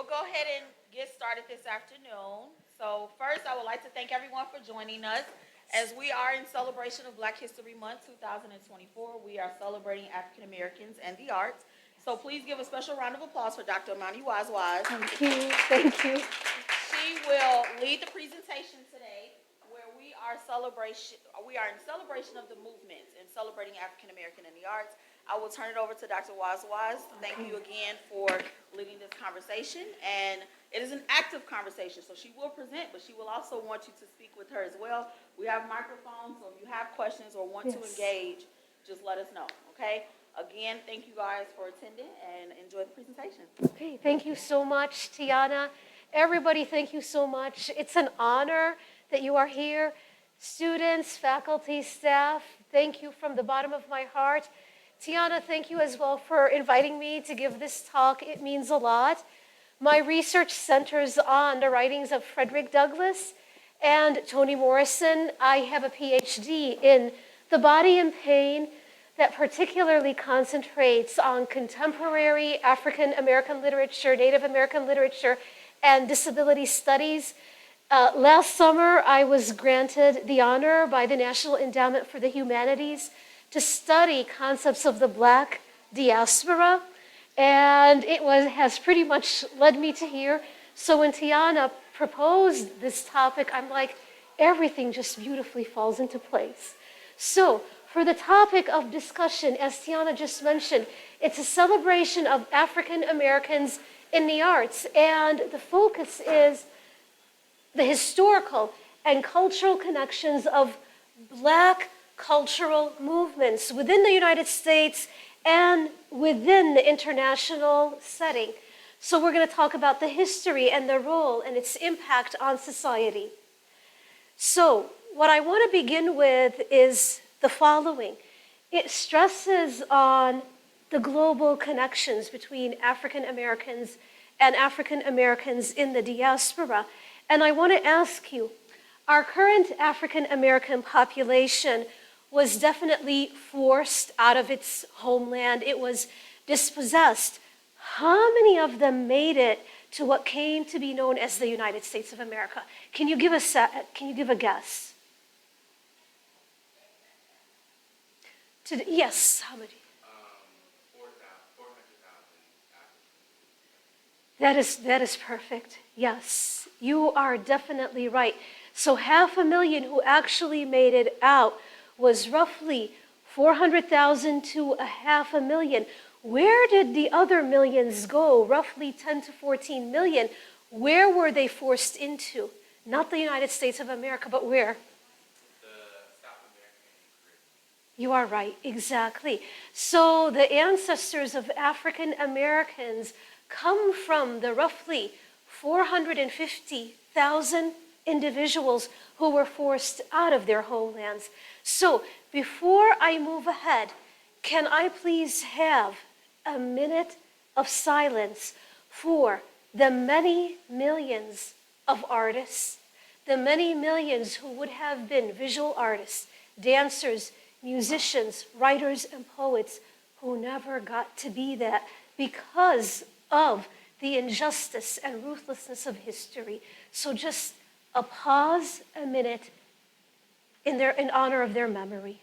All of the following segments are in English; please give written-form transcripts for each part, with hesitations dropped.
go ahead and get started this afternoon. So first, I would like to thank everyone for joining us. As we are in celebration of Black History Month 2024, we are celebrating African Americans and the arts. So please give a special round of applause for Dr. Amani Wazwaz. Thank you. Thank you. She will lead the presentation today, where we are in celebration of the movement and celebrating African American and the arts. I will turn it over to Dr. Wazwaz. Thank you again for leading this conversation. And it is an active conversation, so she will present, but she will also want you to speak with her as well. We have microphones, so if you have questions or want to engage, just let us know, okay? Again, thank you guys for attending and enjoy the presentation. Okay, thank you so much, Tiana. Everybody, thank you so much. It's an honor that you are here. Students, faculty, staff, thank you from the bottom of my heart. Tiana, thank you as well for inviting me to give this talk. It means a lot. My research centers on the writings of Frederick Douglass and Toni Morrison. I have a PhD in the body and pain that particularly concentrates on contemporary African American literature, Native American literature, and disability studies. Last summer, I was granted the honor by the National Endowment for the Humanities to study concepts of the Black diaspora, and has pretty much led me to here. So when Tiana proposed this topic, I'm like, everything just beautifully falls into place. So for the topic of discussion, as Tiana just mentioned, it's a celebration of African Americans in the arts, and the focus is the historical and cultural connections of Black cultural movements within the United States and within the international setting. So we're going to talk about the history and the role and its impact on society. So what I want to begin with is the following. It stresses on the global connections between African Americans and African Americans in the diaspora. And I want to ask you, our current African American population was definitely forced out of its homeland. It was dispossessed. How many of them made it to what came to be known as the United States of America? Can you give a guess? Yes, how many? 400,000. That is perfect. Yes, you are definitely right. So 500,000 who actually made it out was roughly 400,000 to 500,000. Where did the other millions go? Roughly 10 to 14 million. Where were they forced into? Not the United States of America, but where? You are right, exactly. So the ancestors of African Americans come from the roughly 450,000 individuals who were forced out of their homelands. So before I move ahead, can I please have a minute of silence for the many millions of artists, the many millions who would have been visual artists, dancers, musicians, writers, and poets who never got to be that because of the injustice and ruthlessness of history. So just a pause, a minute, in honor of their memory.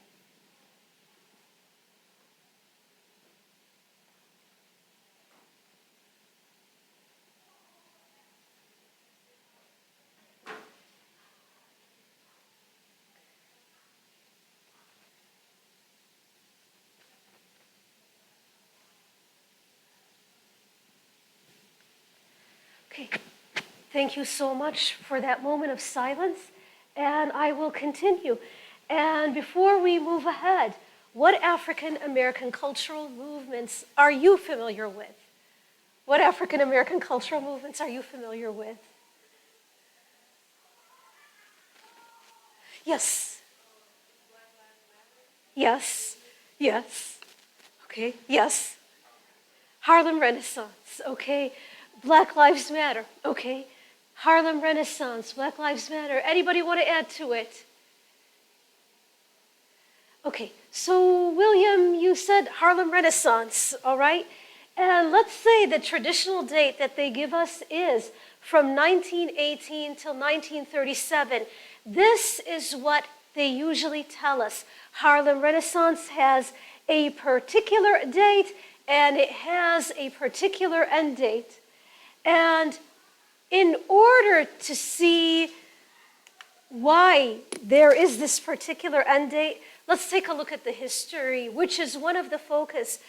Okay, thank you so much for that moment of silence, and I will continue. And before we move ahead, what African American cultural movements are you familiar with? What African American cultural movements are you familiar with? Yes. Yes. Yes. Okay. Yes. Harlem Renaissance. Okay. Black Lives Matter. Okay. Harlem Renaissance. Black Lives Matter. Anybody want to add to it? Okay. So William, you said Harlem Renaissance. All right. And let's say the traditional date that they give us is from 1918 till 1937. This is what they usually tell us. Harlem Renaissance has a particular date and it has a particular end date. And in order to see why there is this particular end date, let's take a look at the history, which is one of the focus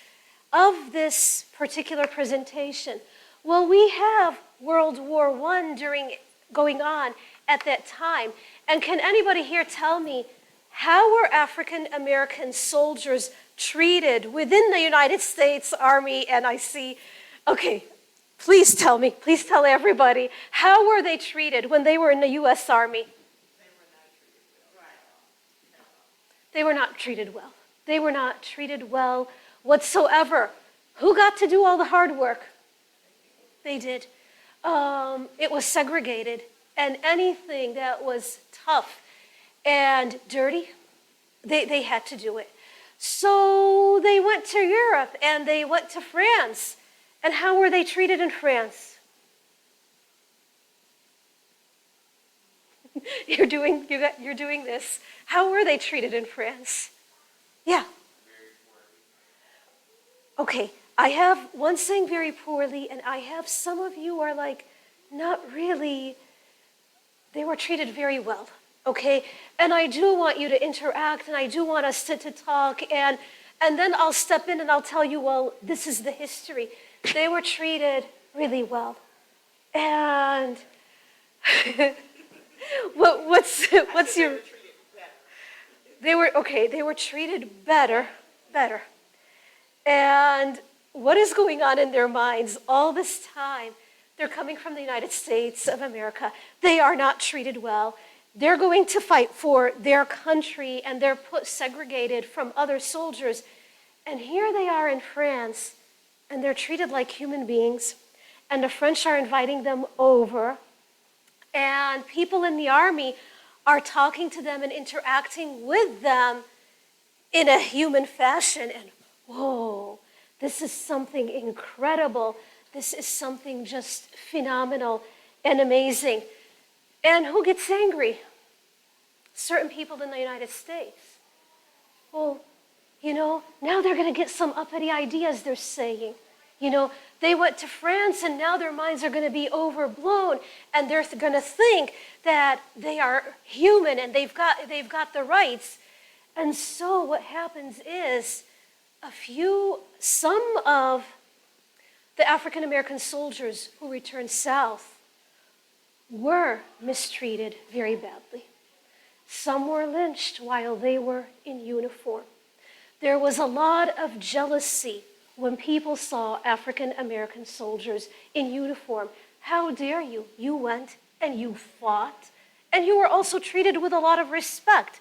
of this particular presentation. Well, we have World War I going on at that time. And can anybody here tell me, how were African American soldiers treated within the United States Army? And I see, okay, please tell me, please tell everybody, how were they treated when they were in the U.S. Army? They were not treated well. They were not treated well whatsoever. Who got to do all the hard work? They did. It was segregated, and anything that was tough and dirty, they had to do it. So they went to Europe and they went to France. And how were they treated in France? You're doing this. How were they treated in France? Yeah. Okay, I have one saying very poorly, and I have some of you are like, not really. They were treated very well, okay? And I do want you to interact, and I do want us to talk, and then I'll step in and I'll tell you, well, this is the history. They were treated really well. And what's your... They were treated better. And what is going on in their minds all this time? They're coming from the United States of America. They are not treated well. They're going to fight for their country, and they're segregated from other soldiers. And here they are in France, and they're treated like human beings. And the French are inviting them over. And people in the army are talking to them and interacting with them in a human fashion. And whoa, this is something incredible. This is something just phenomenal and amazing. And who gets angry? Certain people in the United States. Well, now they're going to get some uppity ideas, they're saying. They went to France and now their minds are going to be overblown, and they're going to think that they are human and they've got the rights. And so what happens is some of the African American soldiers who returned south were mistreated very badly. Some were lynched while they were in uniform. There was a lot of jealousy when people saw African American soldiers in uniform. How dare you? You went and you fought, and you were also treated with a lot of respect.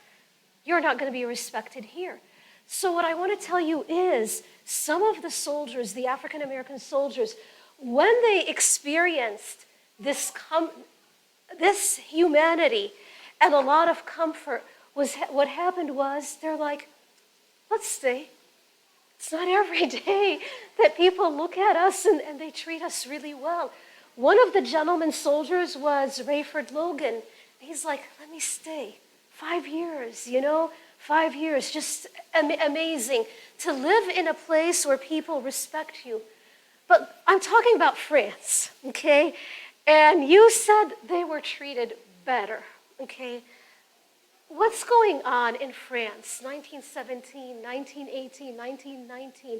You're not going to be respected here. So what I want to tell you is, some of the soldiers, the African American soldiers, when they experienced this humanity and a lot of comfort, what happened was they're like, let's stay. It's not every day that people look at us and they treat us really well. One of the gentleman soldiers was Rayford Logan. He's like, let me stay. 5 years, 5 years, just amazing to live in a place where people respect you. But I'm talking about France, okay? And you said they were treated better, okay? What's going on in France, 1917, 1918, 1919,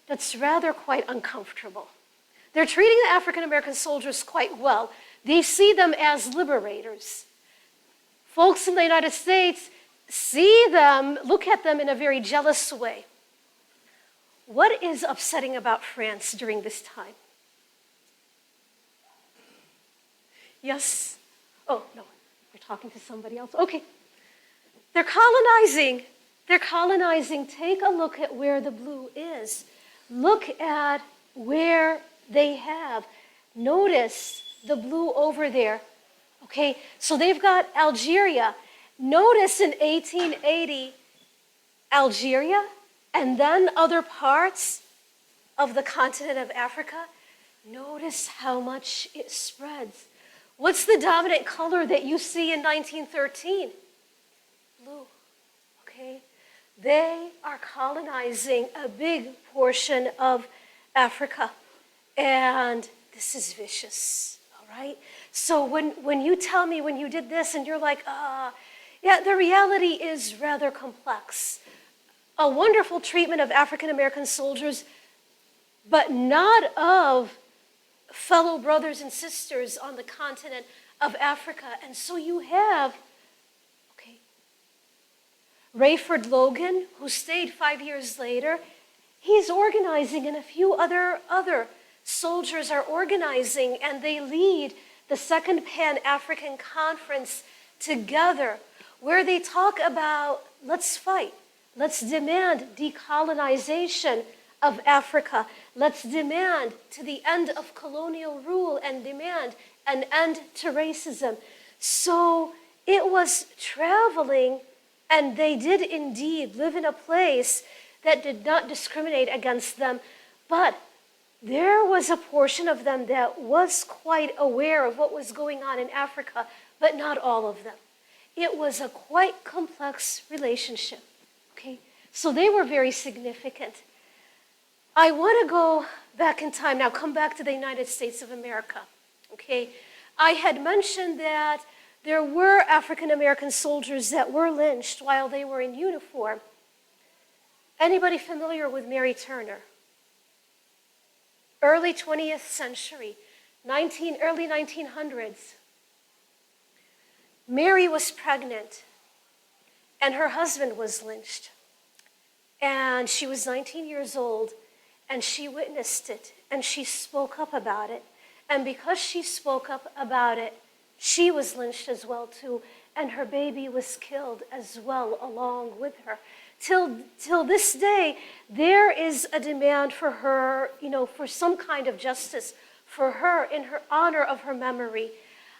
that's rather quite uncomfortable? They're treating the African American soldiers quite well. They see them as liberators. Folks in the United States look at them in a very jealous way. What is upsetting about France during this time? Yes? Oh, no, you're talking to somebody else. Okay. They're colonizing. Take a look at where the blue is. Look at where they have. Notice the blue over there. Okay, so they've got Algeria. Notice in 1880, Algeria, and then other parts of the continent of Africa, notice how much it spreads. What's the dominant color that you see in 1913? Blue, okay? They are colonizing a big portion of Africa, and this is vicious, all right? So when you tell me when you did this and you're like, yeah, the reality is rather complex. A wonderful treatment of African American soldiers, but not of fellow brothers and sisters on the continent of Africa. And so you have, okay, Rayford Logan, who stayed 5 years later, he's organizing, and a few other soldiers are organizing, and they lead the Second Pan-African Conference together, where they talk about, let's fight, let's demand decolonization of Africa, let's demand to the end of colonial rule and demand an end to racism. So it was traveling, and they did indeed live in a place that did not discriminate against them, but there was a portion of them that was quite aware of what was going on in Africa, but not all of them. It was a quite complex relationship, okay? So they were very significant. I want to go back in time now, come back to the United States of America, okay? I had mentioned that there were African American soldiers that were lynched while they were in uniform. Anybody familiar with Mary Turner? Early 20th century, early 1900s. Mary was pregnant, and her husband was lynched. And she was 19 years old, and she witnessed it, and she spoke up about it. And because she spoke up about it, she was lynched as well too, and her baby was killed as well along with her. Till this day, there is a demand for her, for some kind of justice for her in her honor of her memory.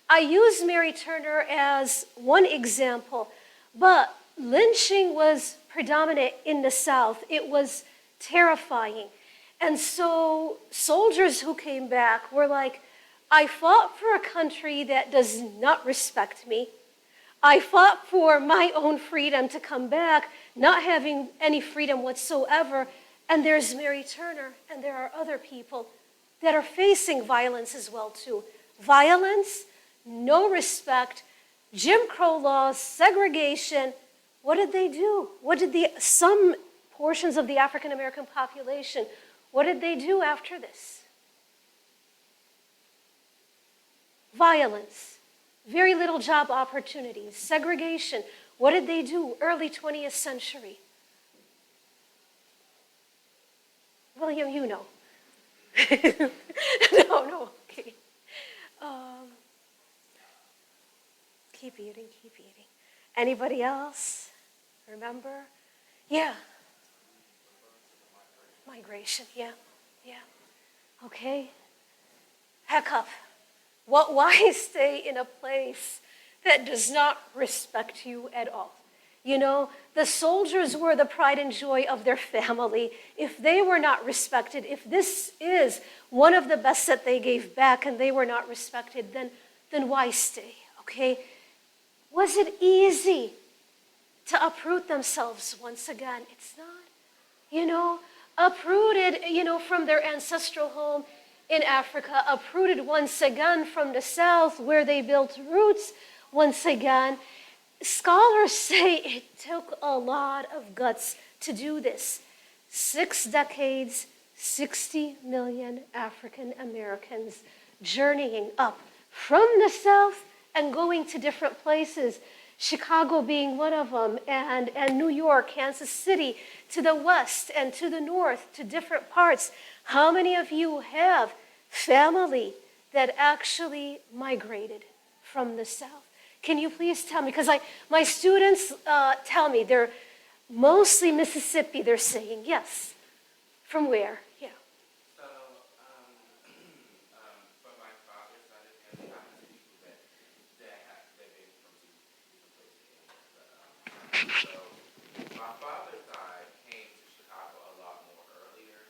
I use Mary Turner as one example, but lynching was predominant in the South. It was terrifying. And so soldiers who came back were like, I fought for a country that does not respect me. I fought for my own freedom to come back, not having any freedom whatsoever. And there's Mary Turner, and there are other people that are facing violence as well too. Violence, no respect, Jim Crow laws, segregation. What did they do? What did some portions of the African American population, what did they do after this? Violence, very little job opportunities, segregation. What did they do early 20th century? William, you know. No, okay. Keep eating. Anybody else? Remember? Yeah. Migration, yeah. Okay. Heck up. Why stay in a place that does not respect you at all? The soldiers were the pride and joy of their family. If they were not respected, if this is one of the best that they gave back and they were not respected, then why stay, okay? Was it easy to uproot themselves once again? It's not. Uprooted, from their ancestral home in Africa, uprooted once again from the South where they built roots once again. Scholars say it took a lot of guts to do this. 6 decades, 60 million African Americans journeying up from the South and going to different places, Chicago being one of them, and New York, Kansas City, to the west and to the north, to different parts. How many of you have family that actually migrated from the South? Can you please tell me? Because my students tell me they're mostly Mississippi, they're saying. Yes. From where? Yeah. So, from my father's side of the family, I have people that came from different places. So, my father's side came to Chicago a lot more earlier.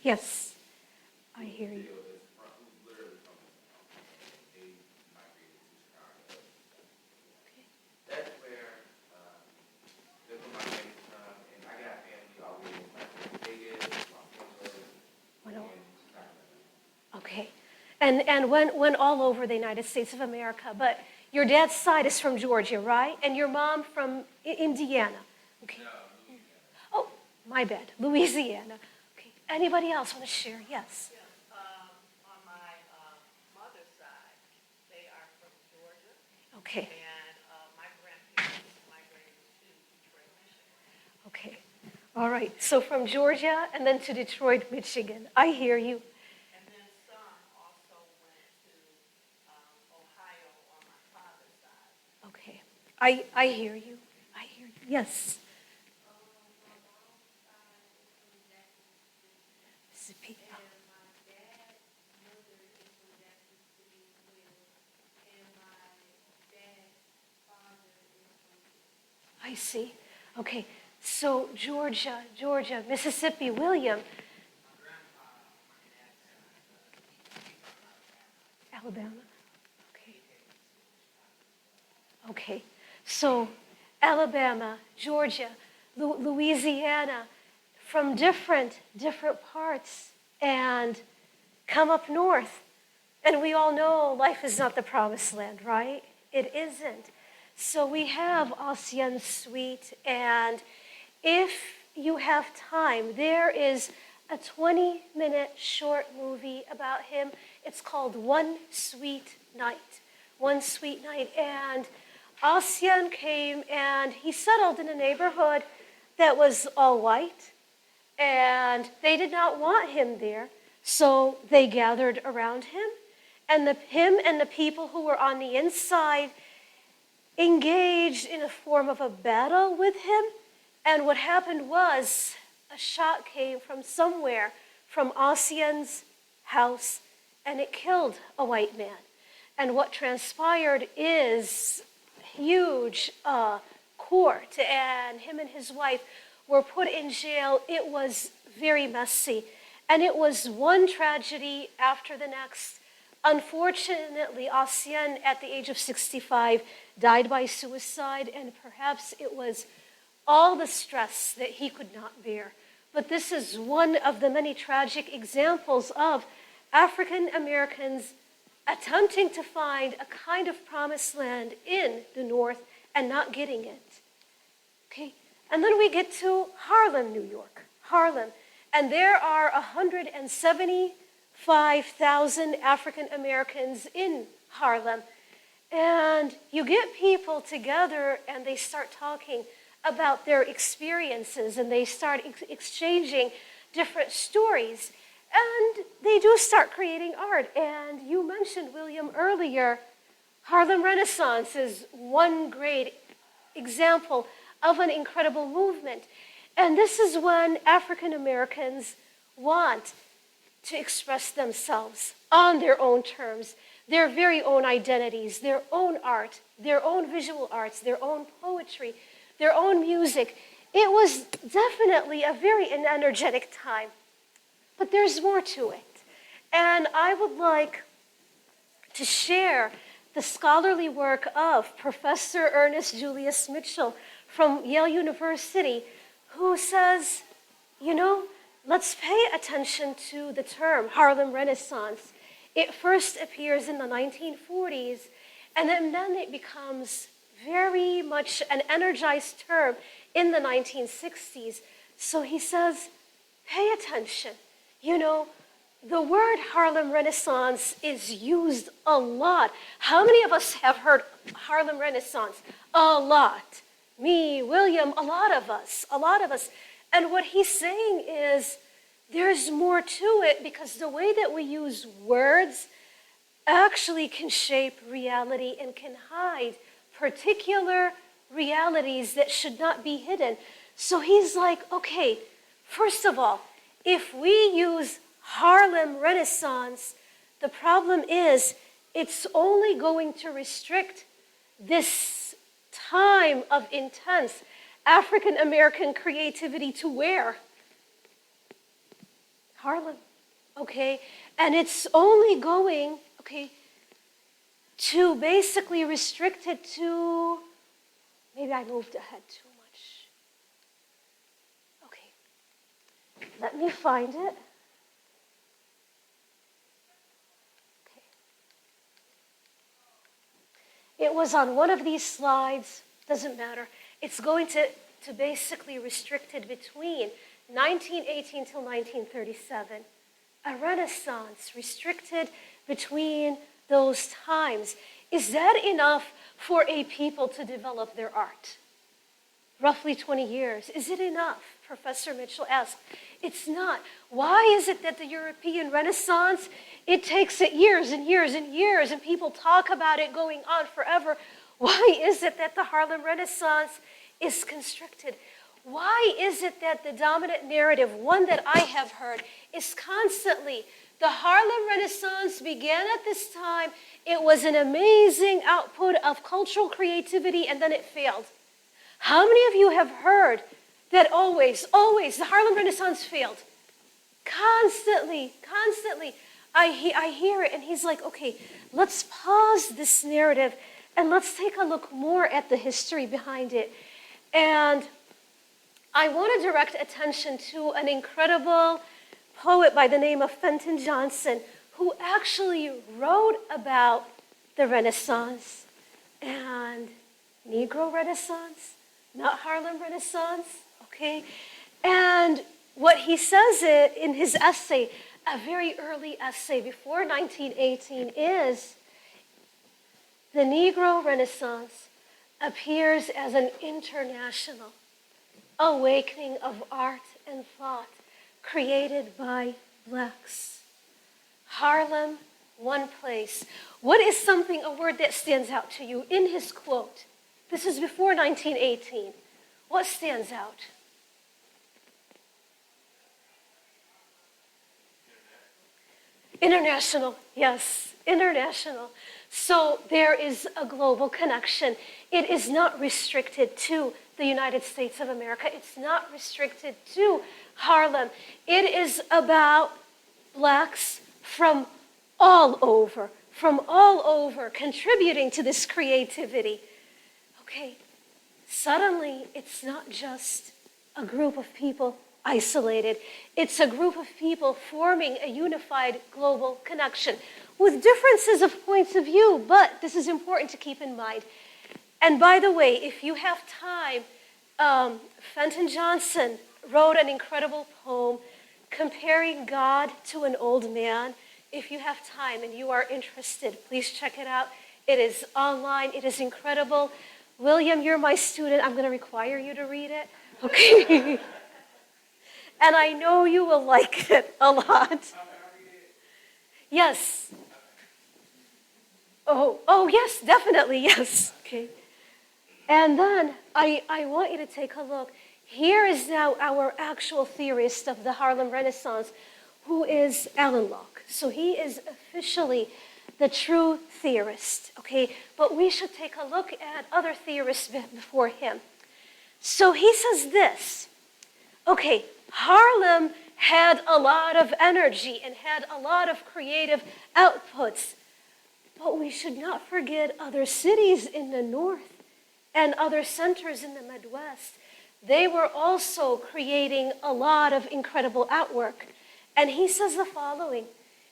Yes, I hear you. Bill is from, who's literally from they migrated to Chicago. That's where that's where my family's from, and I got family all the way in like Vegas, Los Angeles, Well, and Chicago. okay. And went all over the United States of America. But your dad's side is from Georgia, right? And your mom from Indiana. Okay. No, Louisiana. Oh, my bad. Louisiana. Okay. Anybody else want to share? Yes. Yeah, on my mother's side, they are from Georgia, Okay. and my grandparents migrated to Detroit, Michigan. Okay. All right. So from Georgia and then to Detroit, Michigan. I hear you. And then some also went to Ohio on my father's side. Okay. I hear you. I hear you. Yes. My mom's side is from Jackson, Mississippi. and my dad's mother is from Jackson City as well, and my dad's father is from I see. Okay. So Georgia, Mississippi, William. Alabama. Okay. Okay. So Alabama, Georgia, Louisiana, from different parts, and come up north. And we all know life is not the promised land, right? It isn't. So we have Ossian Sweet, and if you have time, there is a 20-minute short movie about him. It's called One Sweet Night. One Sweet Night. And Ossian came and he settled in a neighborhood that was all white, and they did not want him there. So they gathered around him, and him and the people who were on the inside engaged in a form of a battle with him. And what happened was a shot came from somewhere, from Ossian's house, and it killed a white man. And what transpired is huge court, and him and his wife were put in jail. It was very messy, and it was one tragedy after the next. Unfortunately, Ossian, at the age of 65, died by suicide, and perhaps it was all the stress that he could not bear. But this is one of the many tragic examples of African Americans attempting to find a kind of promised land in the North and not getting it. Okay, and then we get to Harlem, New York. Harlem. And there are 175,000 African Americans in Harlem. And you get people together and they start talking about their experiences, and they start exchanging different stories. And they do start creating art. And you mentioned, William, earlier, Harlem Renaissance is one great example of an incredible movement. And this is when African Americans want to express themselves on their own terms, their very own identities, their own art, their own visual arts, their own poetry, their own music. It was definitely a very energetic time. But there's more to it. And I would like to share the scholarly work of Professor Ernest Julius Mitchell from Yale University, who says, let's pay attention to the term Harlem Renaissance. It first appears in the 1940s, and then it becomes very much an energized term in the 1960s. So he says, pay attention. The word Harlem Renaissance is used a lot. How many of us have heard Harlem Renaissance? A lot. Me, William, a lot of us. And what he's saying is there's more to it, because the way that we use words actually can shape reality and can hide particular realities that should not be hidden. So he's like, okay, first of all, if we use Harlem Renaissance, the problem is it's only going to restrict this time of intense African American creativity to where? Harlem, okay? And it's only going, okay, to basically restrict it to, maybe I moved ahead too much. Okay, let me find it. Okay. It was on one of these slides, doesn't matter. It's going to basically restrict it between 1918 till 1937. A Renaissance restricted between those times. Is that enough for a people to develop their art? Roughly 20 years. Is it enough? Professor Mitchell asked. It's not. Why is it that the European Renaissance, it takes it years and years and years, and people talk about it going on forever? Why is it that the Harlem Renaissance is constricted? Why is it that the dominant narrative, one that I have heard, is constantly, the Harlem Renaissance began at this time, it was an amazing output of cultural creativity, and then it failed? How many of you have heard that always, the Harlem Renaissance failed? Constantly. I hear it, and he's like, okay, let's pause this narrative, and let's take a look more at the history behind it. And I want to direct attention to an incredible poet by the name of Fenton Johnson, who actually wrote about the Renaissance and Negro Renaissance, not Harlem Renaissance, okay? And what he says it in his essay, a very early essay before 1918, is the Negro Renaissance appears as an international awakening of art and thought created by blacks. Harlem, one place. What is something, a word that stands out to you in his quote? This is before 1918. What stands out? International, yes, international. So there is a global connection. It is not restricted to the United States of America. It's not restricted to Harlem. It is about blacks from all over contributing to this creativity. Okay, suddenly it's not just a group of people isolated. It's a group of people forming a unified global connection with differences of points of view, but this is important to keep in mind. And by the way, if you have time, Fenton Johnson wrote an incredible poem comparing God to an old man. If you have time and you are interested, please check it out. It is online. It is incredible. William, you're my student. I'm going to require you to read it. Okay? And I know you will like it a lot. Yes. Oh, yes, definitely, yes. Okay. And then I want you to take a look. Here is now our actual theorist of the Harlem Renaissance, who is Alan Locke. So he is officially the true theorist, okay? But we should take a look at other theorists before him. So he says this, okay, Harlem had a lot of energy and had a lot of creative outputs, but we should not forget other cities in the north and other centers in the Midwest. They were also creating a lot of incredible artwork. And he says the following,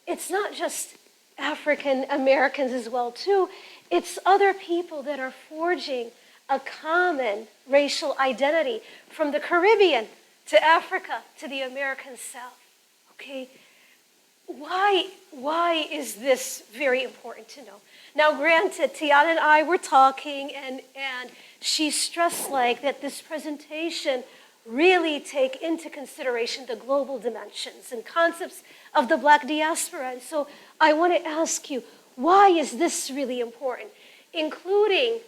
it's not just African Americans as well too, it's other people that are forging a common racial identity from the Caribbean to Africa to the American South, okay? Why is this very important to know? Now, granted, Tiana and I were talking, and she stressed like that this presentation really take into consideration the global dimensions and concepts of the Black diaspora. And so I want to ask you, why is this really important? Including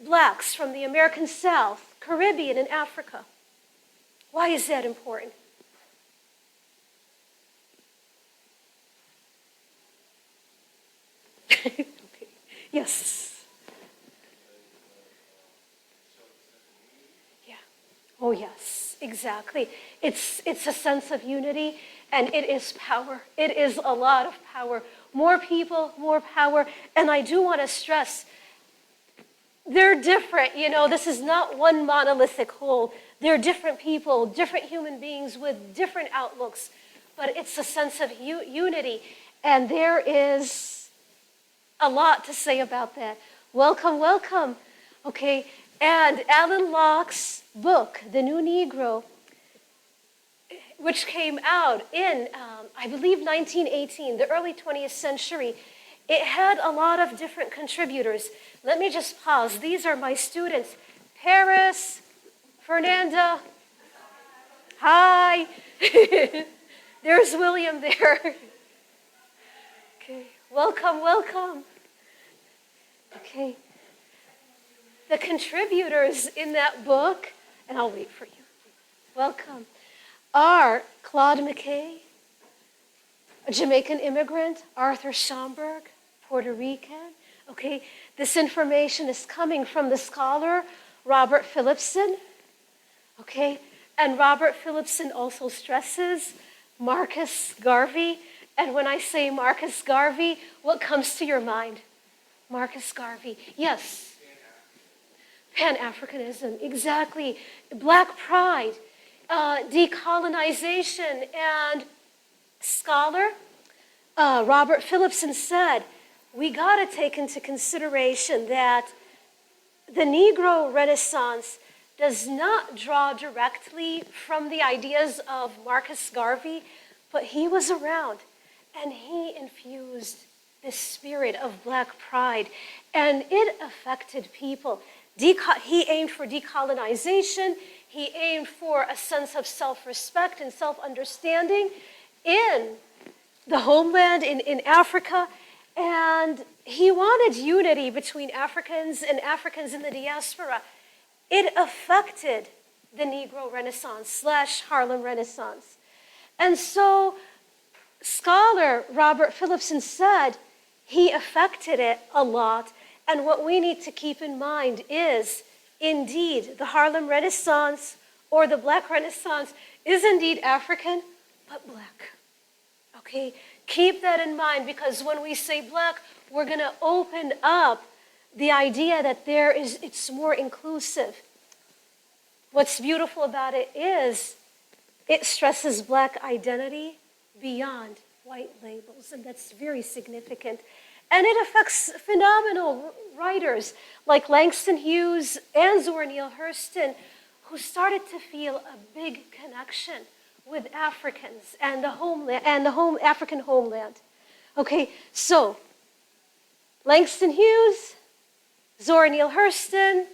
blacks from the American South, Caribbean, and Africa. Why is that important? Okay. Yes. Yeah. Oh, yes. exactly. It's a sense of unity, and it is power. It is a lot of power. More people, more power. And I do want to stress, they're different. This is not one monolithic whole. They're different people, different human beings with different outlooks, but it's a sense of unity. And there is a lot to say about that. Welcome, welcome. Okay, and Alan Locke's book, The New Negro, which came out in, I believe, 1918, the early 20th century, it had a lot of different contributors. Let me just pause. These are my students. Paris, Fernanda, hi. There's William there. Okay, welcome, welcome. Okay. The contributors in that book, and I'll wait for you, welcome, are Claude McKay, a Jamaican immigrant, Arthur Schomburg, Puerto Rican. Okay, this information is coming from the scholar Robert Phillipson. Okay, and Robert Phillipson also stresses Marcus Garvey. And when I say Marcus Garvey, what comes to your mind? Marcus Garvey, yes. Pan-Africanism, exactly. Black pride, decolonization, and scholar Robert Phillipson said, we got to take into consideration that the Negro Renaissance does not draw directly from the ideas of Marcus Garvey, but he was around and he infused this spirit of black pride, and it affected people. He aimed for decolonization. He aimed for a sense of self-respect and self-understanding in the homeland, in Africa. And he wanted unity between Africans and Africans in the diaspora. It affected the Negro Renaissance / Harlem Renaissance. And so scholar Robert Phillipson said he affected it a lot. And what we need to keep in mind is, indeed, the Harlem Renaissance or the Black Renaissance is indeed African, but black. Okay? Keep that in mind, because when we say black, we're going to open up the idea that it's more inclusive. What's beautiful about it is it stresses black identity beyond white labels, and that's very significant. And it affects phenomenal writers like Langston Hughes and Zora Neale Hurston, who started to feel a big connection with Africans and the homeland and the African homeland. Okay, so Langston Hughes, Zora Neale Hurston,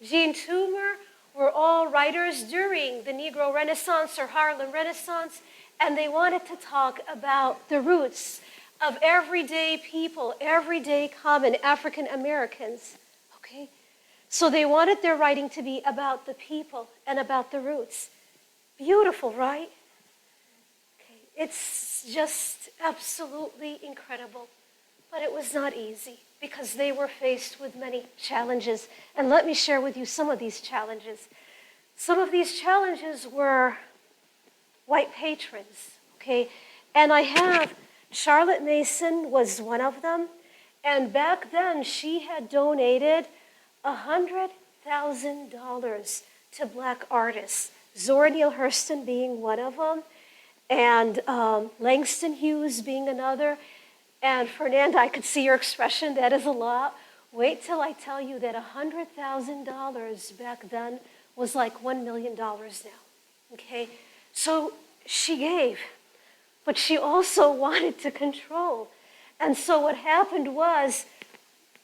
Jean Toomer were all writers during the Negro Renaissance or Harlem Renaissance, and they wanted to talk about the roots of everyday people, everyday common African Americans, okay? So they wanted their writing to be about the people and about the roots. Beautiful, right? Okay. It's just absolutely incredible. But it was not easy because they were faced with many challenges. And let me share with you some of these challenges. Some of these challenges were white patrons, okay? And I have Charlotte Mason was one of them, and back then she had donated $100,000 to black artists, Zora Neale Hurston being one of them, and Langston Hughes being another. And Fernanda, I could see your expression, that is a lot. Wait till I tell you that $100,000 back then was like $1 million now, okay? So she gave. But she also wanted to control. And so what happened was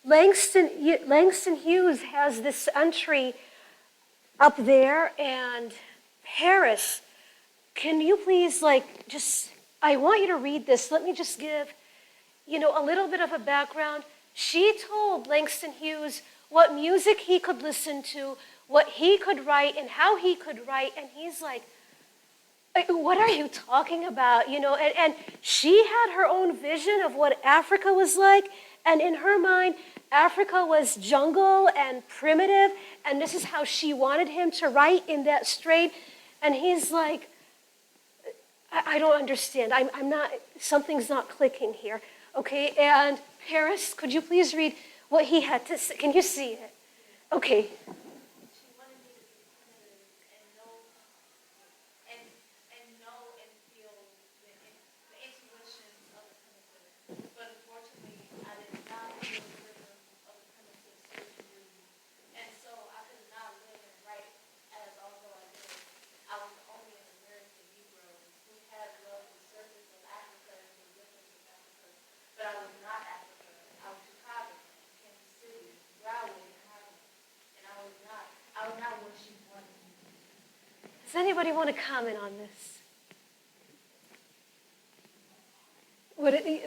Langston Hughes has this entry up there, and Paris, can you please I want you to read this. Let me just give, a little bit of a background. She told Langston Hughes what music he could listen to, what he could write, and how he could write, and he's like, what are you talking about? And she had her own vision of what Africa was like. And in her mind, Africa was jungle and primitive. And this is how she wanted him to write in that strain. And he's like, I don't understand. I'm not, something's not clicking here. Okay, and Paris, could you please read what he had to say? Can you see it? Okay. She wanted me to be primitive and know and feel the intuitions of the primitive. But unfortunately, I did not feel the rhythm of the primitive spirituality. And so I could not live and write as although I did. I was only an American Negro who had loved the surface of Africa and the rhythms of Africa. But I was not Africa. I was Chicago, Kansas City, Broward, and Harlem. And I was not what she wanted me to be. Does anybody want to comment on this?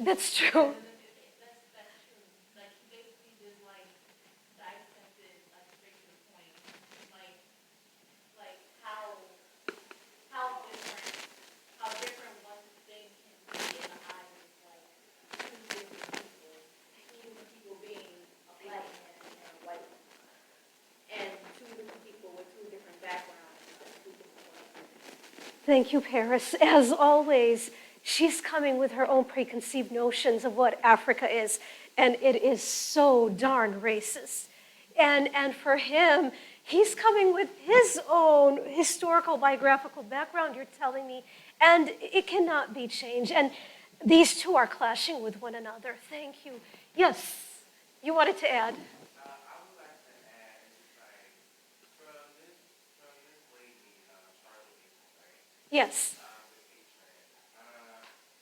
That's true. That's true. Like he basically just like dissected like straight to the point. Like how different one thing can be in the eyes of like two different people, even the people being a black man and a white man, and two different people with two different backgrounds and two different ways. Thank you, Paris. As always, she's coming with her own preconceived notions of what Africa is, and it is so darn racist. And for him, he's coming with his own historical biographical background, you're telling me, and it cannot be changed. And these two are clashing with one another. Thank you. Yes, you wanted to add? I would like to add, it's like, from this lady, Charlotte Mason, right? Yes. With A-Train.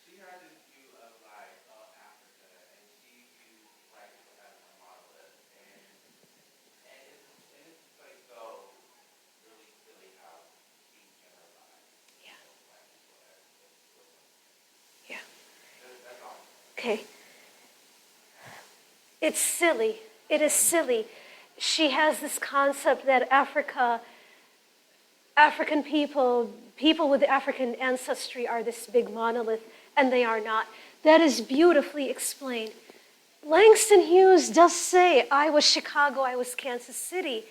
She had this view of like, Africa, and she views black people as a monolith. And it's like so really silly how she generalized Yeah. black people as Yeah. that's all. Okay. It's silly. It is silly. She has this concept that African people with African ancestry are this big monolith, and they are not. That is beautifully explained. Langston Hughes does say, I was Chicago, I was Kansas City.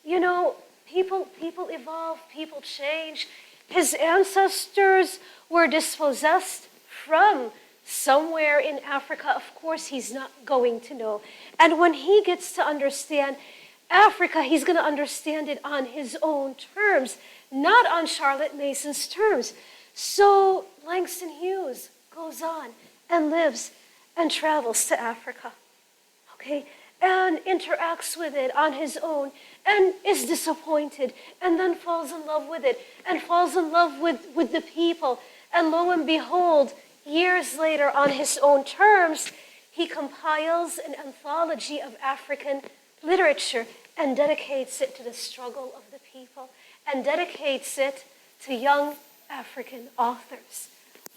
You know, people evolve, people change. His ancestors were dispossessed from somewhere in Africa. Of course, he's not going to know. And when he gets to understand Africa, he's going to understand it on his own terms, not on Charlotte Mason's terms. So Langston Hughes goes on and lives and travels to Africa, okay, and interacts with it on his own and is disappointed and then falls in love with it and falls in love with the people. And lo and behold, years later, on his own terms, he compiles an anthology of African literature and dedicates it to the struggle of the people and dedicates it to young African authors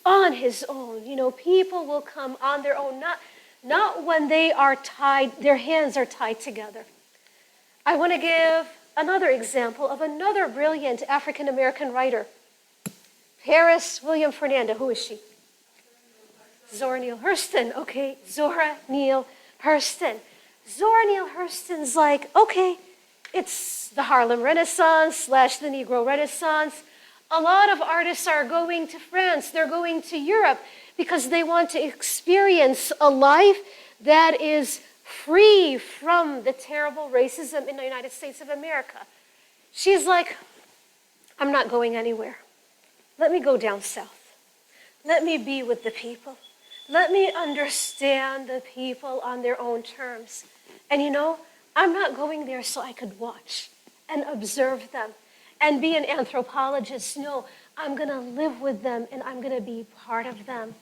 on his own. You know, people will come on their own, not when they are tied, their hands are tied together. I want to give another example of another brilliant African American writer, Paris William Fernanda. Who is she? Zora Neale Hurston. Okay, Zora Neale Hurston. Zora Neale Hurston's like, okay, it's the Harlem Renaissance / the Negro Renaissance. A lot of artists are going to France, they're going to Europe because they want to experience a life that is free from the terrible racism in the United States of America. She's like, I'm not going anywhere. Let me go down south. Let me be with the people. Let me understand the people on their own terms. And you know, I'm not going there so I could watch and observe them and be an anthropologist. No, I'm going to live with them and I'm going to be part of them.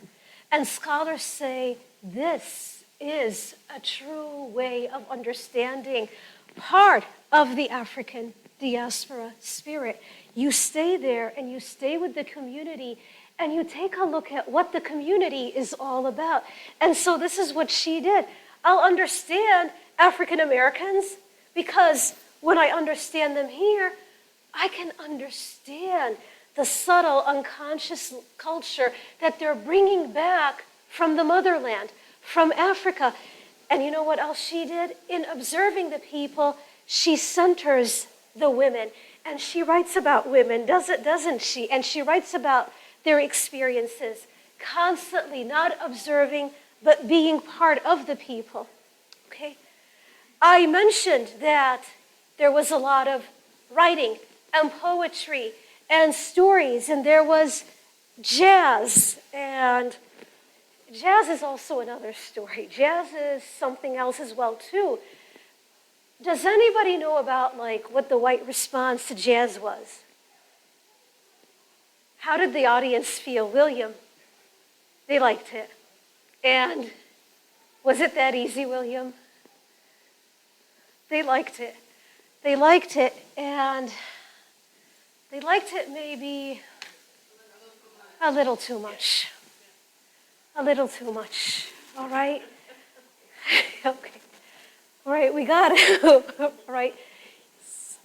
And scholars say this is a true way of understanding part of the African diaspora spirit. You stay there and you stay with the community and you take a look at what the community is all about. And so this is what she did. I'll understand African Americans because when I understand them here, I can understand the subtle, unconscious culture that they're bringing back from the motherland, from Africa. And you know what else she did? In observing the people, she centers the women. And she writes about women, doesn't she? And she writes about their experiences, constantly not observing, but being part of the people. Okay? I mentioned that there was a lot of writing and poetry and stories, and there was jazz. And jazz is also another story. Jazz is something else as well, too. Does anybody know about like what the white response to jazz was? How did the audience feel? William? They liked it. And was it that easy, William? They liked it. They liked it, and they liked it maybe a little too much. A little too much. All right? Okay. All right, we got it. All right.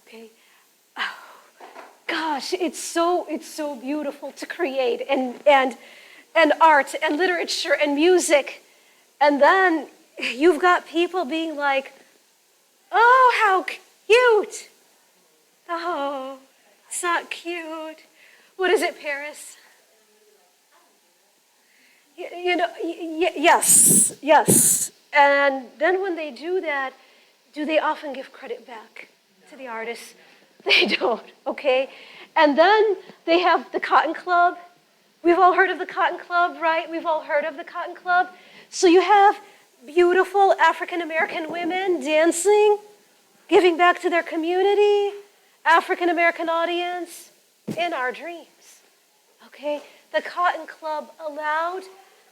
Okay. Oh, gosh, it's so beautiful to create and art and literature and music. And then you've got people being like, oh, how cute. Oh, it's not cute. What is it, Paris? Yes. And then when they do that, do they often give credit back to the artist? They don't, okay? And then they have the Cotton Club. We've all heard of the Cotton Club, right? We've all heard of the Cotton Club. So you have beautiful African-American women dancing, giving back to their community, African-American audience, in our dreams, okay? The Cotton Club allowed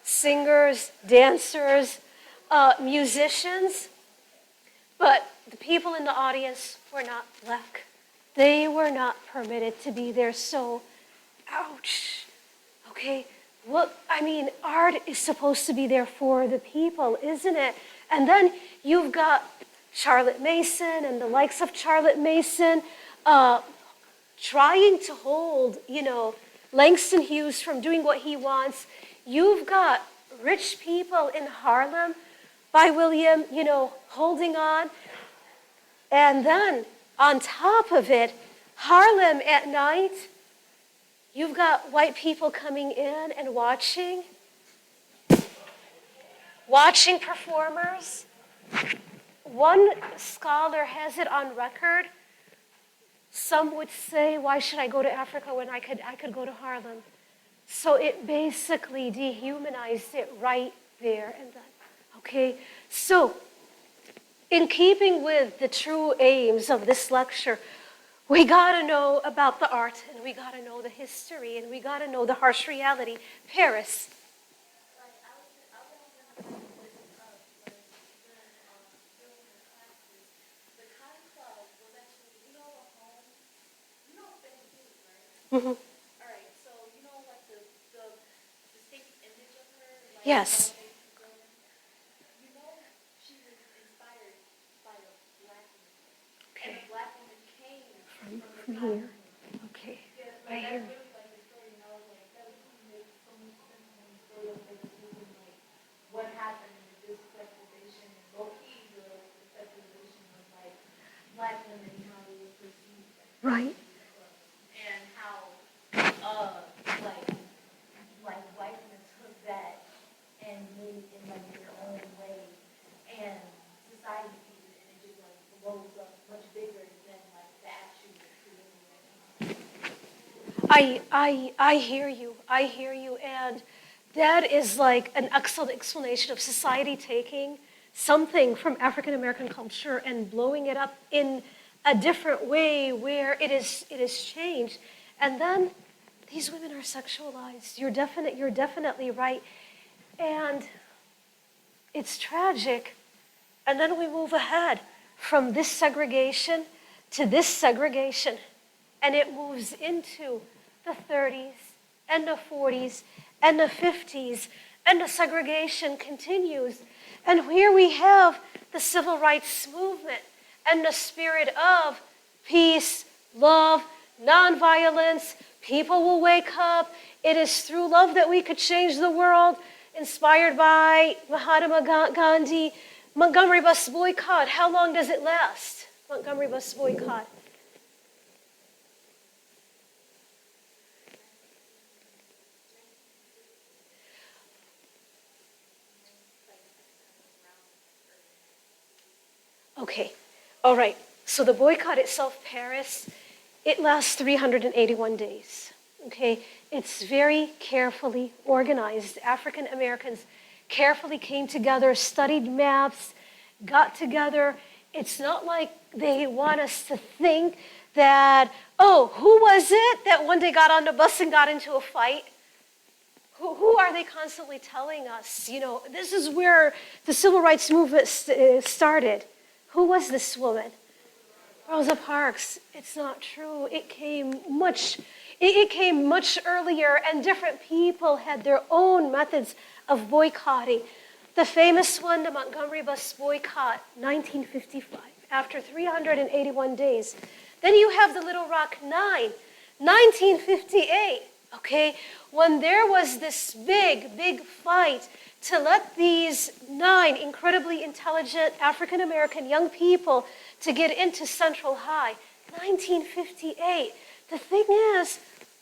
singers, dancers, musicians, but the people in the audience were not black. They were not permitted to be there, so ouch, okay? Art is supposed to be there for the people, isn't it? And then you've got Charlotte Mason and the likes of Charlotte Mason trying to hold, Langston Hughes from doing what he wants. You've got rich people in Harlem by William, holding on. And then on top of it, Harlem at night, you've got white people coming in and watching performers. One scholar has it on record. Some would say, why should I go to Africa when I could go to Harlem? So it basically dehumanized it right there and then. Okay, so in keeping with the true aims of this lecture, we gotta know about the art, and we gotta know the history, and we gotta know the harsh reality. Paris. Mm-hmm. All right, so you know like the distinct image of her? Like, Yes. You know, she was inspired by a black woman. Okay. And a black woman came From here. Okay. Right here. really like the story, and I was like, that would make so much sense when the story of like what happened in the desegregation and low-key the segregation of like black women and how they were perceived. Right. And how like white women took that and made it in like their own way, and society sees it and it just like blows up much bigger than like the actual creating. I hear you, and that is like an excellent explanation of society taking something from African American culture and blowing it up in a different way where it is changed. And then these women are sexualized. You're definitely right. And it's tragic. And then we move ahead from this segregation to this segregation. And it moves into the 30s and the 40s and the 50s. And the segregation continues. And here we have the civil rights movement and the spirit of peace, love, nonviolence. People will wake up. It is through love that we could change the world. Inspired by Mahatma Gandhi. Montgomery bus boycott. How long does it last? Montgomery bus boycott. Okay, all right. So the boycott itself, Paris, it lasts 381 days. Okay, it's very carefully organized. African Americans carefully came together, studied maps, got together. It's not like they want us to think that, oh, who was it that one day got on the bus and got into a fight? Who are they constantly telling us? You know, this is where the civil rights movement started. Who was this woman? Rosa Parks. It's not true. It came much earlier, and different people had their own methods of boycotting. The famous one, the Montgomery bus boycott, 1955, after 381 days. Then you have the Little Rock Nine, 1958, okay, when there was this big fight to let these 9 incredibly intelligent African-American young people to get into Central High, 1958. The thing is,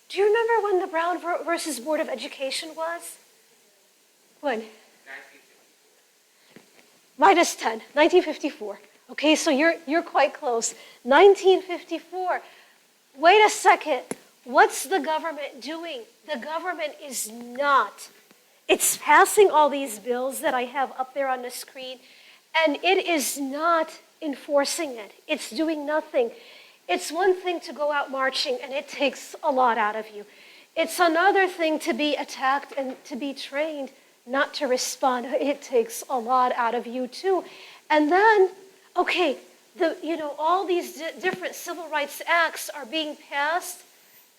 do you remember when the Brown versus Board of Education was? When? 10, 1954. Okay, so you're quite close. 1954. Wait a second. What's the government doing? The government is not. It's passing all these bills that I have up there on the screen, and it is not enforcing it. It's doing nothing. It's one thing to go out marching, and it takes a lot out of you. It's another thing to be attacked and to be trained not to respond. It takes a lot out of you too. And then, okay, all these different civil rights acts are being passed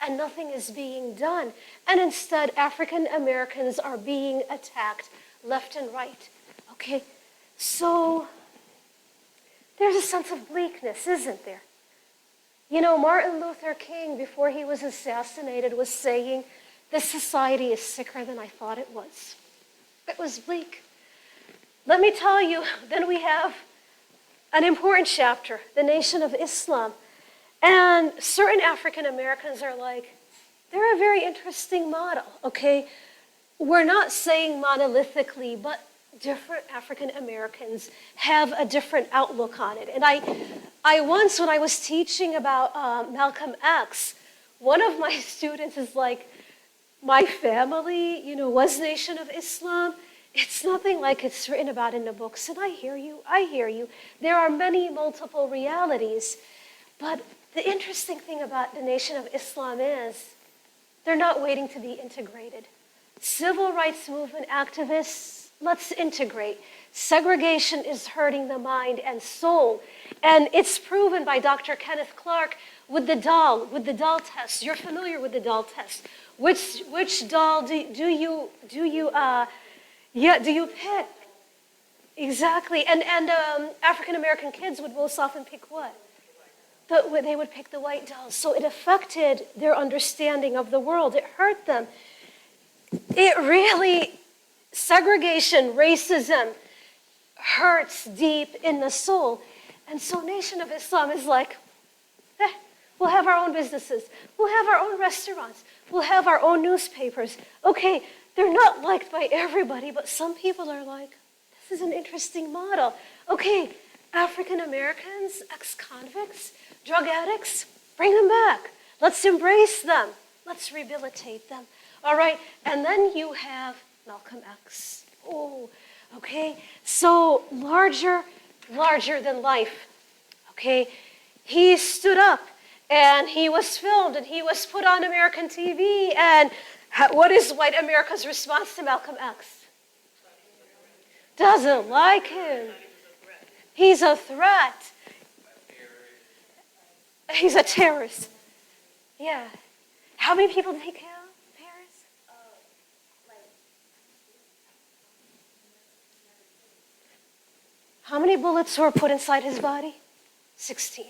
and nothing is being done. And instead, African Americans are being attacked left and right. Okay, so there's a sense of bleakness, isn't there? You know, Martin Luther King, before he was assassinated, was saying, "This society is sicker than I thought it was." It was bleak. Let me tell you, then we have an important chapter, the Nation of Islam. And certain African Americans are like, they're a very interesting model, okay? We're not saying monolithically, but different African Americans have a different outlook on it. And I once, when I was teaching about Malcolm X, one of my students is like, my family, was Nation of Islam. It's nothing like it's written about in the books. And I hear you. There are many multiple realities. But the interesting thing about the Nation of Islam is they're not waiting to be integrated. Civil rights movement activists, let's integrate. Segregation is hurting the mind and soul. And it's proven by Dr. Kenneth Clark with the doll test. You're familiar with the doll test. Which doll do you pick? Exactly. And African American kids would most often pick what? They would pick the white dolls. So it affected their understanding of the world. It hurt them. It really, segregation, racism, hurts deep in the soul. And so Nation of Islam is like, we'll have our own businesses. We'll have our own restaurants. We'll have our own newspapers. Okay, they're not liked by everybody, but some people are like, this is an interesting model. Okay, African Americans, ex-convicts, drug addicts, bring them back. Let's embrace them. Let's rehabilitate them. All right, and then you have Malcolm X. Oh, okay, so larger than life. Okay, he stood up and he was filmed and he was put on American TV. And what is white America's response to Malcolm X? Doesn't like him. He's a threat. He's a terrorist. Yeah. How many people did he kill? Paris? How many bullets were put inside his body? 16.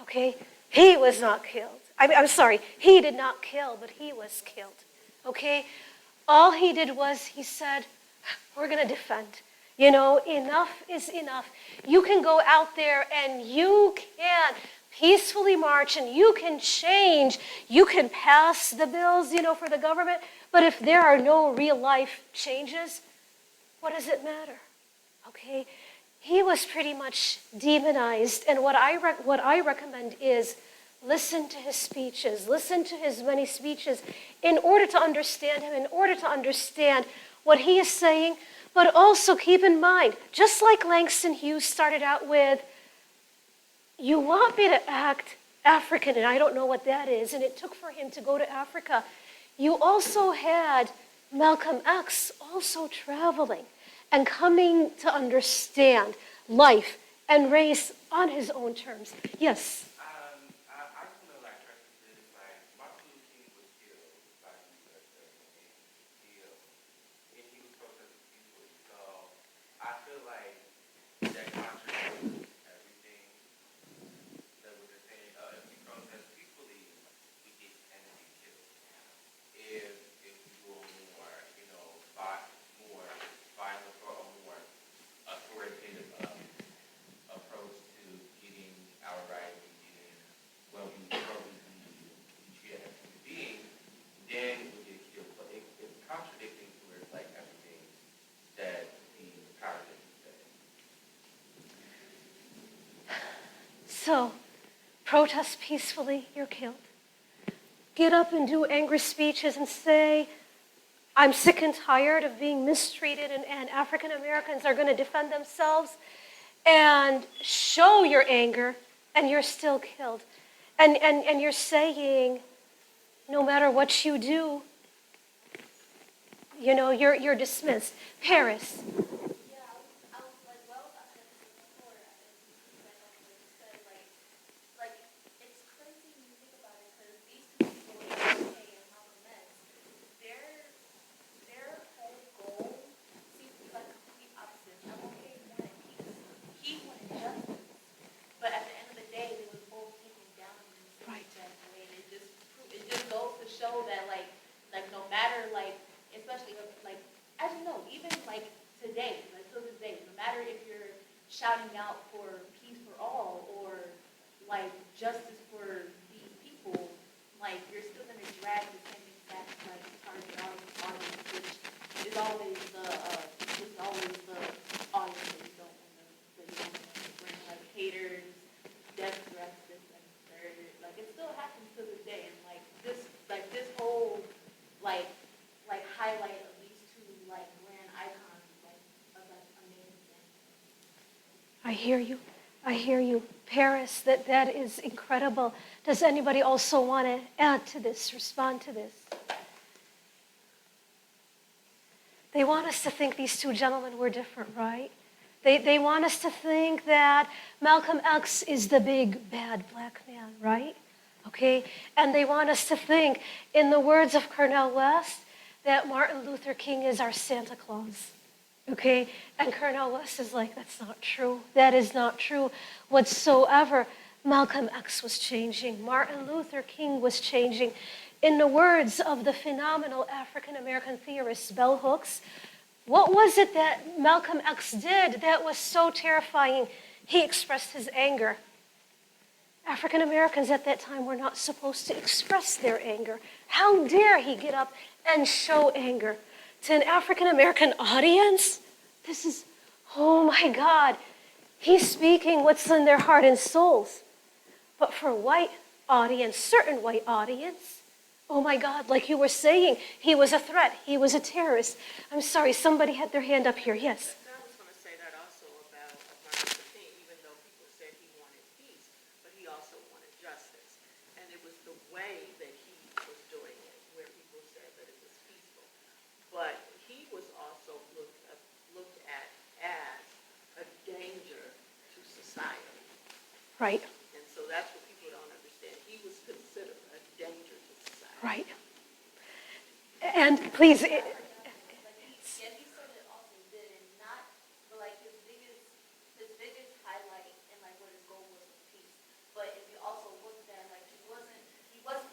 Okay? He was not killed. I'm sorry, he did not kill, but he was killed. Okay? All he did was he said, we're going to defend. Enough is enough. You can go out there and you can peacefully march and you can change. You can pass the bills, for the government. But if there are no real life changes, what does it matter? Okay? he was pretty much demonized. And what I recommend is listen to his speeches, listen to his many speeches in order to understand him, in order to understand what he is saying, but also keep in mind, just like Langston Hughes started out with, you want me to act African, and I don't know what that is, and it took for him to go to Africa. You also had Malcolm X also traveling and coming to understand life and race on his own terms. Yes. I just know like preferences, like Martin Luther King was killed by the U.S. government and killed, and he was protesting peacefully. So I feel like that contradicts everything that was saying. If we protest peacefully, we get and we get killed. If we do a more, more violent or a more authoritative approach to getting our rights and getting what we treat as human beings, then we get killed. But it's contradicting towards like everything that the politicians say. So, protest peacefully, you're killed. Get up and do angry speeches and say, I'm sick and tired of being mistreated, and African Americans are going to defend themselves, and show your anger, and you're still killed. And you're saying, no matter what you do, you're dismissed. Paris. Yeah, I was like, well, I said this before, and like you said, like it's crazy when you think about it, because these two people, MLK and Malcolm X, their whole goal seems to be like complete opposites. MLK wanted peace, he wanted justice, but at the end of the day, they were both taken down in the same exact way, and it just goes to show that like no matter like, especially like, as you know, even like today, like till this day, no matter if you're shouting out for peace for all or like justice for these people, like you're still gonna drag the same exact like target audience, which is always the audience that you don't want to bring, like haters, death threats, this and third. Like it still happens to this day, and like this whole like highlight of these two like grand icons like of that amazing. I hear you. I hear you. Paris, that is incredible. Does anybody also want to add to this, respond to this? They want us to think these two gentlemen were different, right? They want us to think that Malcolm X is the big, bad black man, right? Okay? And they want us to think, in the words of Cornel West, that Martin Luther King is our Santa Claus. Okay? And Cornel West is like, that's not true. That is not true whatsoever. Malcolm X was changing. Martin Luther King was changing. In the words of the phenomenal African-American theorist Bell Hooks, what was it that Malcolm X did that was so terrifying? He expressed his anger. African Americans at that time were not supposed to express their anger. How dare he get up and show anger? To an African American audience, this is, oh my God, he's speaking what's in their heart and souls. But for a white audience, certain white audience, oh my God, like you were saying, he was a threat, he was a terrorist. I'm sorry, somebody had their hand up here, yes. I was going to say that also about Martin Luther King, even though people said he wanted peace, but he also wanted justice. And it was the way that he was doing it, where people said that it was peaceful. But he was also looked at as a danger to society. Right, And so that's what people don't understand. He was considered a danger to society. right. And please, Like he said it also did, and not, but like his biggest highlight and like what his goal was peace. But if you also looked at like he wasn't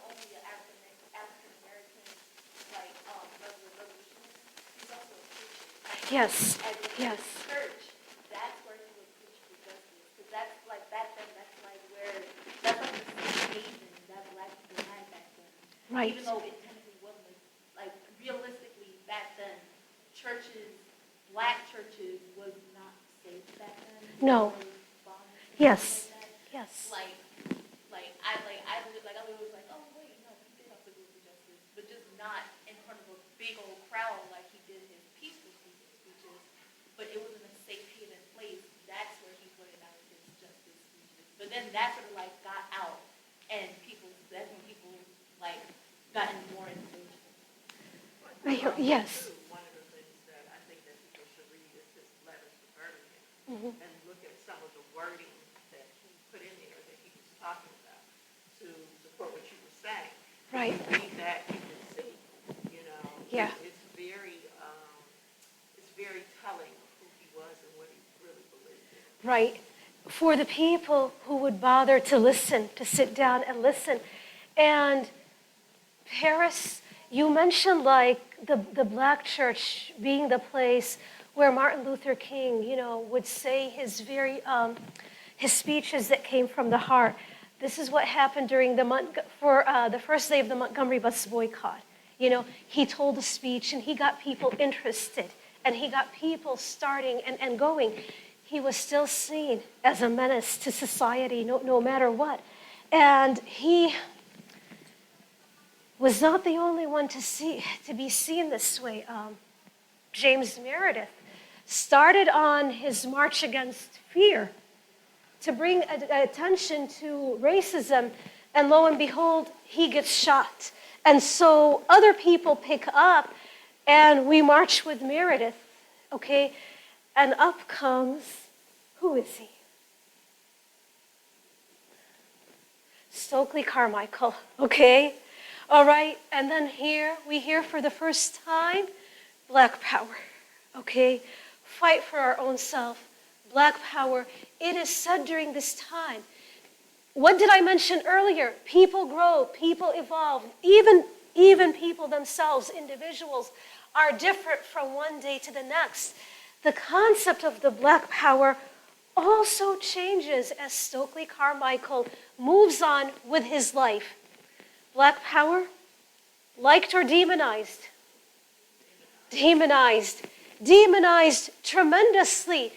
only an African American like revolutionist, he's also a preacher. yes, And in yes. his church, that's where he would preach for justice, because that's like back then, that's like the haven that black people had back then. Right. Even though it technically wasn't, like realistically back then, black churches was not safe back then? No. Bombs, Yes. like that? Yes. I literally was like, oh, wait, no, he did have to go for justice, but just not in front of a big old crowd like he did his peaceful speeches, but it was in a safe haven place. That's where he blurted out his justice speeches. But then that sort of like got out, and that's when people like got more into it. Yes. One of the things that I think that people should read is his letters to Birmingham and look at some of the wording that he put in there that he was talking about to support what you were saying. Right. If you read that, you can see, Yeah. it's very telling of who he was and what he really believed in. Right. For the people who would bother to listen, to sit down and listen. And Paris, you mentioned like the black church being the place where Martin Luther King, would say his his speeches that came from the heart. This is what happened during the first day of the Montgomery bus boycott. He told a speech and he got people interested and he got people starting and going. He was still seen as a menace to society, no matter what. And he was not the only one to be seen this way. James Meredith started on his march against fear to bring attention to racism, and lo and behold, he gets shot. And so other people pick up, and we march with Meredith, okay? And up comes, who is he? Stokely Carmichael, okay? All right, and then we hear for the first time, Black Power, okay? Fight for our own self, Black Power. It is said during this time. What did I mention earlier? People grow, people evolve. Even people themselves, individuals, are different from one day to the next. The concept of the Black Power also changes as Stokely Carmichael moves on with his life. Black Power, liked or demonized? Demonized. Demonized tremendously.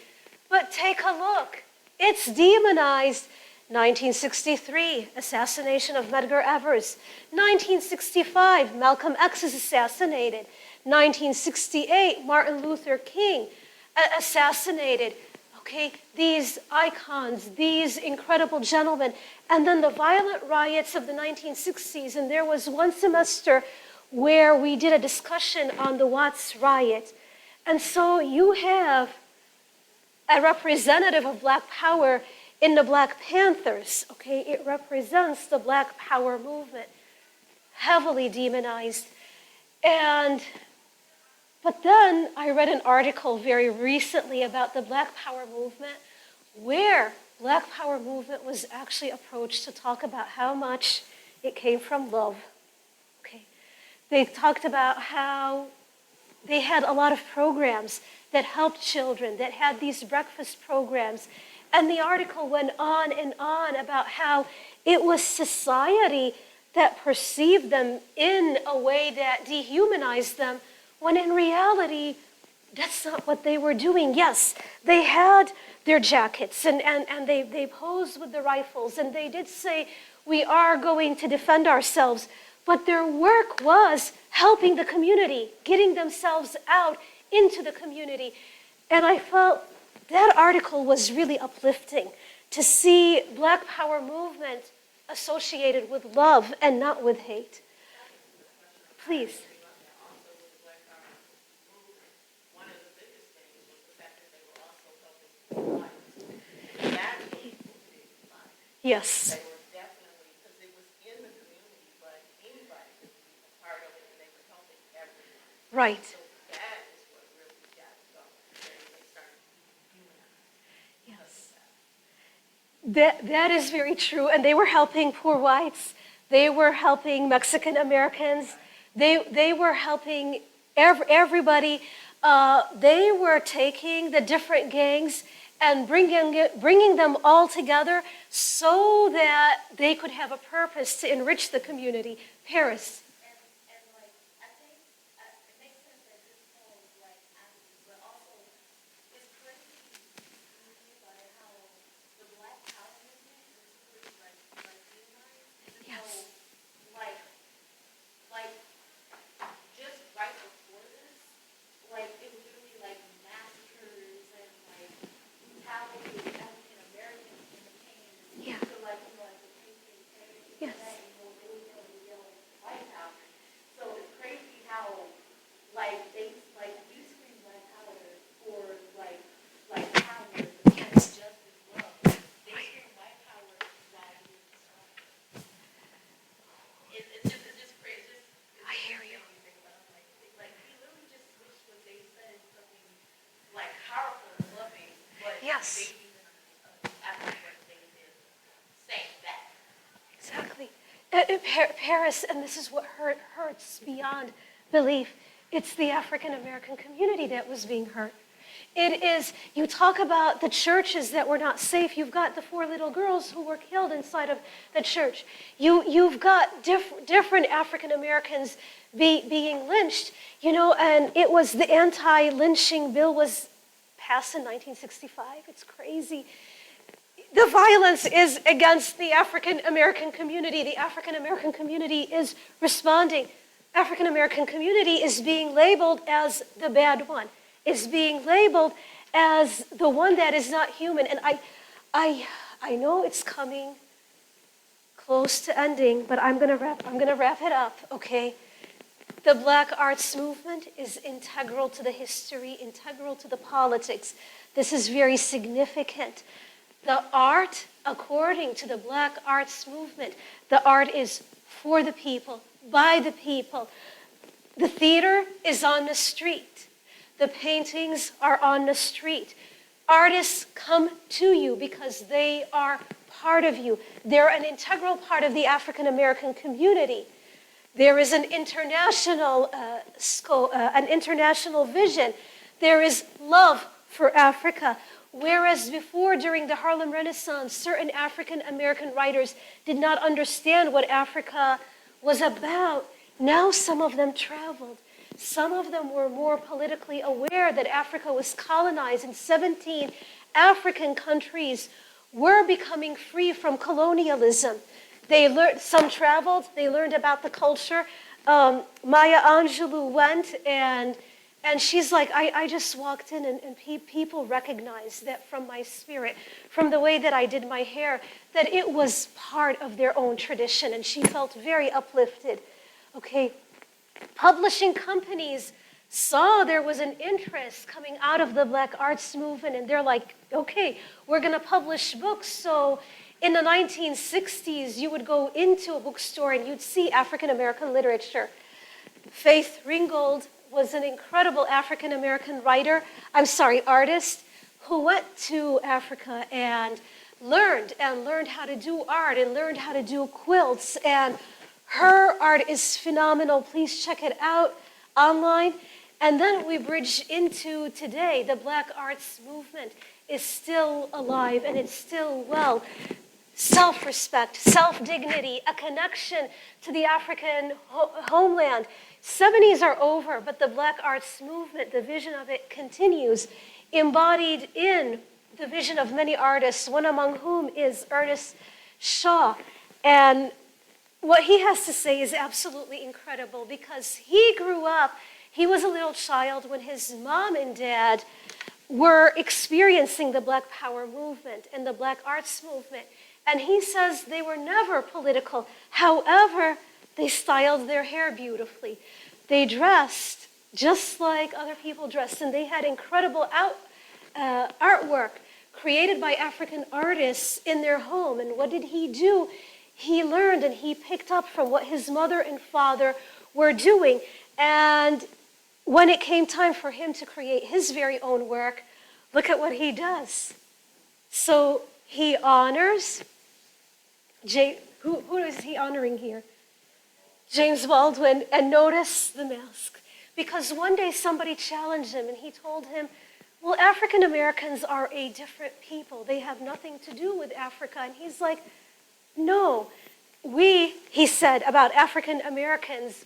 But take a look. It's demonized. 1963, assassination of Medgar Evers. 1965, Malcolm X is assassinated. 1968, Martin Luther King assassinated. Okay, these icons, these incredible gentlemen. And then the violent riots of the 1960s. And there was one semester where we did a discussion on the Watts riot. And so you have a representative of Black Power in the Black Panthers, okay? It represents the Black Power movement, heavily demonized. But then I read an article very recently about the Black Power movement, where Black Power movement was actually approached to talk about how much it came from love, okay? They talked about how they had a lot of programs that helped children, that had these breakfast programs. And the article went on and on about how it was society that perceived them in a way that dehumanized them, when in reality, that's not what they were doing. Yes, they had their jackets and they posed with the rifles and they did say, we are going to defend ourselves. But their work was helping the community, getting themselves out into the community. And I felt that article was really uplifting to see Black Power movement associated with love and not with hate. Please. One of the biggest things was the fact that they were also helping people life. And that was life. Yes. They were definitely, because it was in the community, but anybody could be a part of it, and they were helping everyone. Right. So that is what really got it going. They started humanizing. Yes. That is very true. And they were helping poor whites. They were helping Mexican Americans. They were helping everybody. They were taking the different gangs and bringing them all together so that they could have a purpose to enrich the community. Paris. And like, I think it makes sense that this poem, like, but also it's crazy Maybe even African American Day saying that. Exactly. Paris, and this is what hurts beyond belief, it's the African American community that was being hurt. It is, you talk about the churches that were not safe. You've got the 4 little girls who were killed inside of the church. You've got different African Americans being lynched, and it was the anti-lynching bill was passed in 1965. It's crazy. The violence is against the African American community. The African American community is responding. African American community is being labeled as the bad one, is being labeled as the one that is not human. And I know it's coming close to ending, but I'm gonna wrap it up, okay? The Black arts movement is integral to the history, integral to the politics. This is very significant. The art, according to the Black arts movement, the art is for the people, by the people. The theater is on the street. The paintings are on the street. Artists come to you because they are part of you. They're an integral part of the African American community. There is an international an international vision. There is love for Africa. Whereas before, during the Harlem Renaissance, certain African American writers did not understand what Africa was about. Now some of them traveled. Some of them were more politically aware that Africa was colonized in 17 African countries were becoming free from colonialism. They learned, some traveled, they learned about the culture. Maya Angelou went and she's like, I just walked in and people recognized that from my spirit, from the way that I did my hair, that it was part of their own tradition, and she felt very uplifted. Okay, publishing companies saw there was an interest coming out of the Black arts movement, and they're like, okay, we're gonna publish books. So in the 1960s, you would go into a bookstore and you'd see African American literature. Faith Ringgold was an incredible African American artist who went to Africa and learned how to do art and learned how to do quilts. And her art is phenomenal. Please check it out online. And then we bridge into today. The Black arts movement is still alive and it's still well. Self-respect, self-dignity, a connection to the African homeland. 70s are over, but the Black arts movement, the vision of it continues, embodied in the vision of many artists, one among whom is Ernest Shaw. And what he has to say is absolutely incredible because he grew up, he was a little child when his mom and dad were experiencing the Black Power movement and the Black arts movement. And he says they were never political. However, they styled their hair beautifully. They dressed just like other people dressed, and they had incredible artwork created by African artists in their home. And what did he do? He learned and he picked up from what his mother and father were doing. And when it came time for him to create his very own work, look at what he does. So he honors, who is he honoring here? James Baldwin, and notice the mask. Because one day somebody challenged him and he told him, well, African Americans are a different people. They have nothing to do with Africa. And he's like, no, he said about African Americans,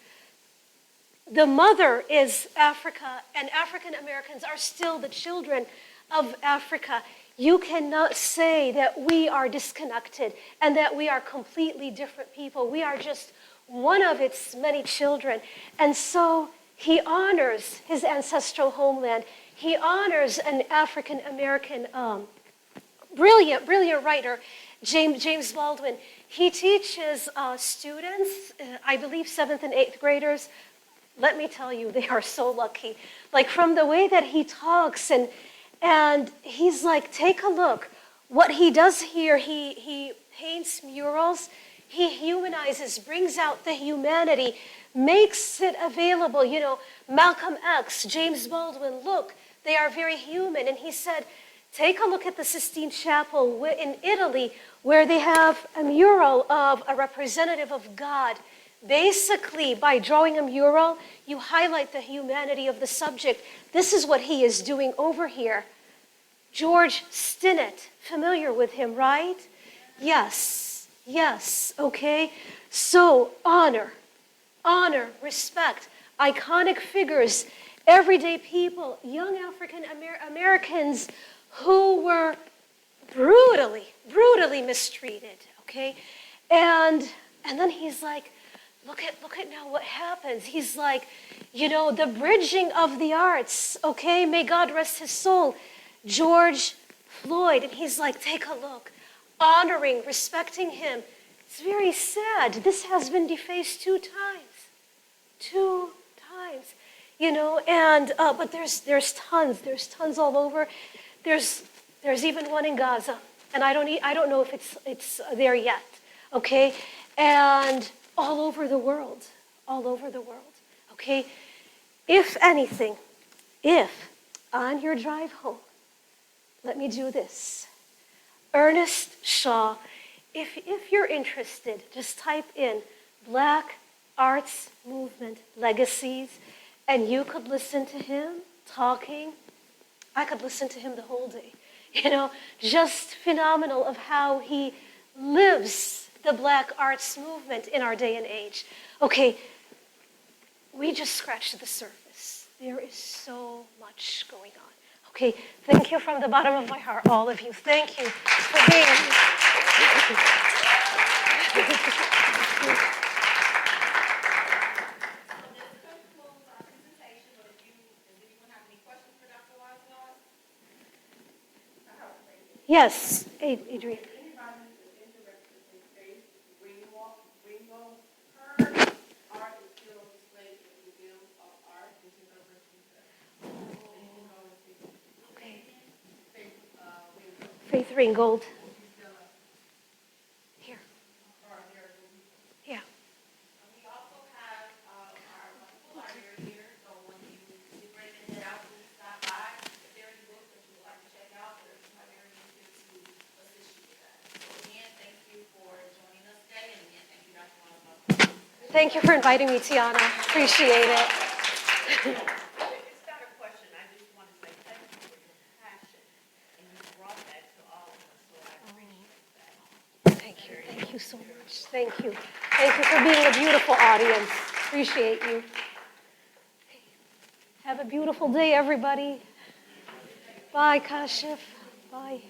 the mother is Africa, and African Americans are still the children of Africa. You cannot say that we are disconnected and that we are completely different people. We are just one of its many children. And so he honors his ancestral homeland. He honors an African American, brilliant writer, James Baldwin. He teaches students, I believe 7th and 8th graders. Let me tell you, they are so lucky. Like from the way that he talks and he's like, take a look. What he does here, he paints murals, he humanizes, brings out the humanity, makes it available. Malcolm X, James Baldwin, look, they are very human. And he said, Take a look at the Sistine Chapel in Italy, where they have a mural of a representative of God. Basically, by drawing a mural, you highlight the humanity of the subject. This is what he is doing over here. George Stinnett, familiar with him, right? Yes, okay? So, honor, respect, iconic figures, everyday people, young African Americans who were brutally mistreated, okay? And then he's like, look at now what happens. He's like, the bridging of the arts, okay? May God rest his soul. George Floyd, and he's like, take a look, honoring, respecting him. It's very sad. This has been defaced 2 times. 2 times. And but there's tons all over. There's even one in Gaza, and I don't know if it's there yet. Okay, and all over the world. Okay, if anything, if on your drive home, let me do this. Ernest Shaw, if you're interested, just type in Black Arts Movement Legacies, and you could listen to him talking. I could listen to him the whole day. Just phenomenal of how he lives the Black Arts Movement in our day and age. Okay, we just scratched the surface. There is so much going on. Okay, thank you from the bottom of my heart, all of you. Thank you for being here. Yes, Adrian. Okay. Faith Ringgold. Here. Yeah. We also have our wonderful library here, so when you get ready to head out, please stop by. If there are any books that you would like to check out, there's a librarian here to assist you with that. So again, thank you for joining us today, and again, thank you, Dr. Wazwaz. Thank you for inviting me, Tiana. Appreciate it. It's not a question, I just want to say thank you for your passion, and you brought that to all of us, so I appreciate that. Thank you so much. Thank you for being a beautiful audience. Appreciate you. Have a beautiful day, everybody. Bye, Kashif. Bye.